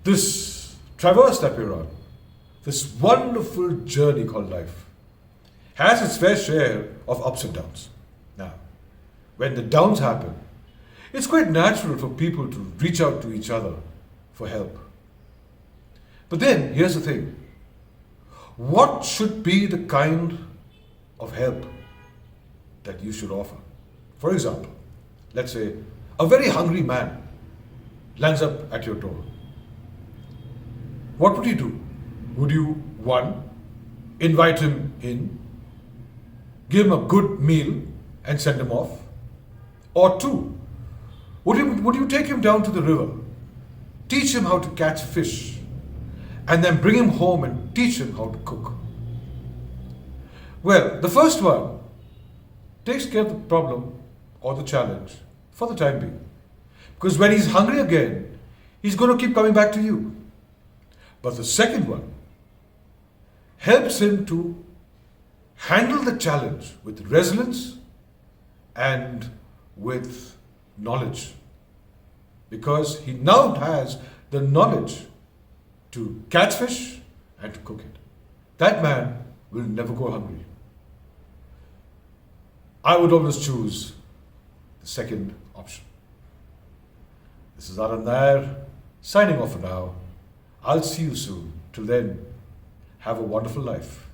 This traverse that we're on, this wonderful journey called life, has its fair share of ups and downs. Now, when the downs happen, it's quite natural for people to reach out to each other for help. But then, here's the thing. What should be the kind of help that you should offer? For example, let's say a very hungry man lands up at your door. What would you do? Would you, one, invite him in, give him a good meal and send him off? Or two, would you take him down to the river, teach him how to catch fish, and then bring him home and teach him how to cook? Well, the first one takes care of the problem or the challenge for the time being. Because when he's hungry again, he's going to keep coming back to you. But the second one helps him to handle the challenge with resilience and with knowledge. Because he now has the knowledge to catch fish and to cook it. That man will never go hungry. I would always choose the second option. This is Anand Nair, signing off for now. I'll see you soon. Till then, have a wonderful life.